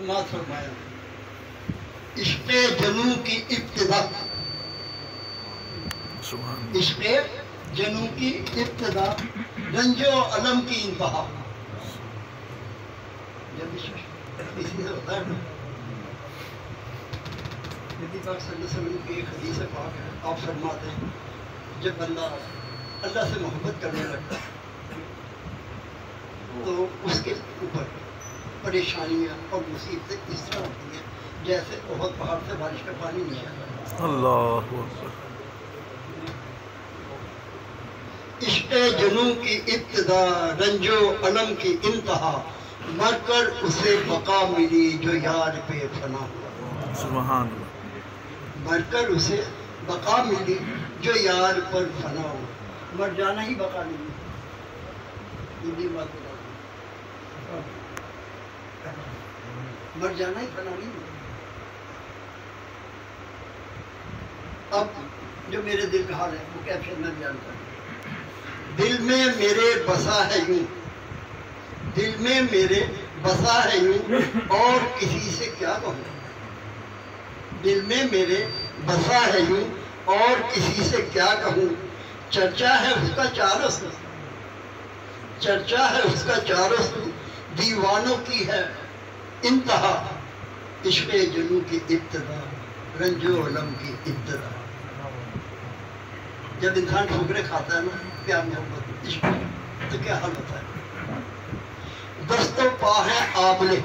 سماعت فرمایا عشق جنوں کی ابتدا، عشق جنوں کی ابتدا، رنج و علم کی انتہا. جب عشق اسی سے ہوتا ہے نا، نبی پاک صلی اللہ علیہ وسلم کی ایک حدیث پاک ہے، آپ فرماتے ہیں جب بندہ اللہ سے محبت کرنے لگتا ہے تو اس کے اوپر پریشانیاں اور مصیبتیں اس طرح ہوتی ہیں جیسے بہت پہاڑ سے بارش کا پانی نہیں آتا. اللہ اکبر. عشق جنوں کی ابتدا، رنج و علم کی انتہا، مر کر اسے بقا ملی جو یار پہ فنا ہوا. سبحان اللہ. مر کر اسے بقا ملی جو یار پر فنا ہوا. مر جانا ہی بقا نہیں، ہندی بات بتا دوں، مر جانا ہی فنا نہیں. اب جو میرے دل کا حال ہے وہ کیفیت میں بیان کروں. دل میں میرے بسا ہے یوں، دل میں میرے بسا ہے یوں، اور کسی سے کیا کہوں. دل میں میرے بسا ہے یوں اور کسی سے کیا کہوں. چرچا ہے اس کا چاروں سو، چرچا ہے اس کا چاروں سو، دیوانوں کی ہے انتہا. عشق جنوں کی ابتدا، رنج و علم کی ابتدا. جب انسان ٹھوکریں کھاتا ہے نا پیار محبت عشق تو کیا حال ہوتا ہے. دست و پا ہے آبلے،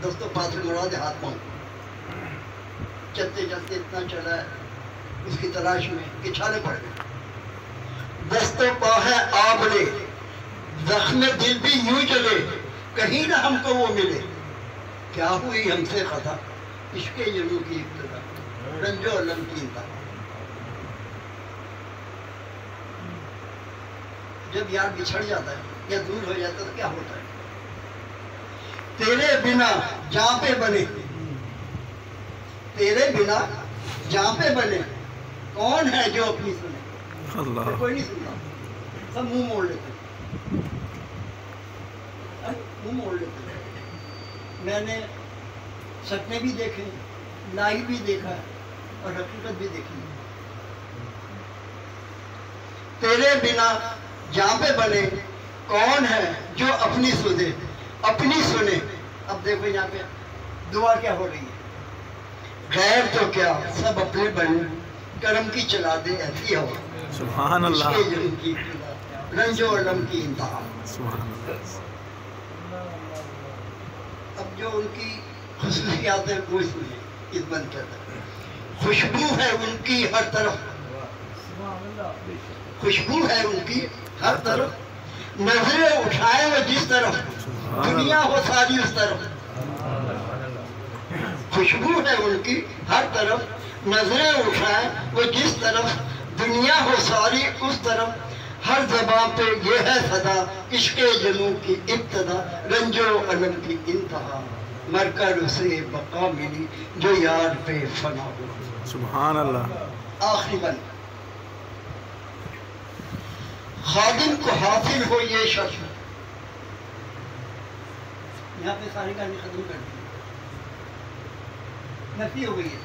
دست و پا سے مراد ہاتھ پاؤں. چلتے چلتے اتنا چلا ہے اس کی تلاش میں کہ چھالے پڑ گئے. دست و پا ہے آبلے، زخم دل بھی یوں چلے، کہیں نہ ہم کو وہ ملے. کیا ہوئی ہم سے خطا، عشق جنوں کی ابتدا، رنج و علم کی انتہا. جب یار بچھڑ جاتا ہے یا دور ہو جاتا ہے تو کیا ہوتا ہے. تیرے بنا جہاں پہ بنے، تیرے بنا جہاں پہ بنے، کون ہے جو اپنی سنے. اللہ. کوئی نہیں سنتا، سب منہ موڑ لیتے، منہ موڑ لیتے. میں نے سپنے بھی دیکھے، لائی بھی دیکھا ہے اور حقیقت بھی دیکھی. تیرے بنا جہاں پہ بنے، کون ہے جو اپنی سنے، اپنی سنے. اب دیکھو یہاں پہ دعا کیا ہو رہی ہے. غیر تو کیا سب اپنے بنے، کرم کی چلا دے ایسی ہوا. سبحان اللہ. عشق جنوں کی ابتدا، رنج و علم کی انتہا. سبحان اللہ. اب جو ان کی خصوصیات ہیں وہ اس میں اس بند کرتا ہے. خوشبو ہے ان کی ہر طرف، خوشبو ہے ان کی ہر طرف، نظریں اٹھائے وہ جس طرف، دنیا ہو ساری اس طرف. خوشبو ہے ان کی ہر طرف، نظریں اٹھائے وہ جس طرف، دنیا ہو ساری اس طرف. ہر زبان پہ یہ ہے صدا، عشق جنوں کی ابتدا، رنج و علم کی انتہا. مر کر اسے بقا ملی جو یار پہ فنا ہوا. سبحان اللہ. آخری بند. خادم کو حاصل ہو یہ شرف. یہاں پہ ساری کہانی ختم کر دی، نفی ہو گئی ہے.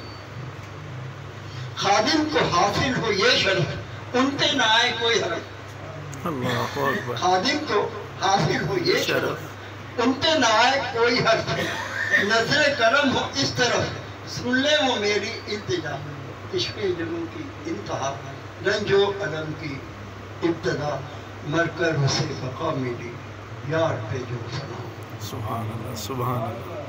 خادم کو حاصل ہو یہ شرف، ان پہ نہ آئے کوئی حرف. اللہ اکبر. خادم کو حاصل ہو یہ شرف، ان پہ نہ آئے کوئی حرف. نظر کرم ہو اس طرف، سن لے وہ میری التجا. عشق جنوں کی انتہا، رنج و علم کی ابتدا، مر کر اسے بقا ملی یار پہ جو فنا. سبحان اللہ. سبحان اللہ.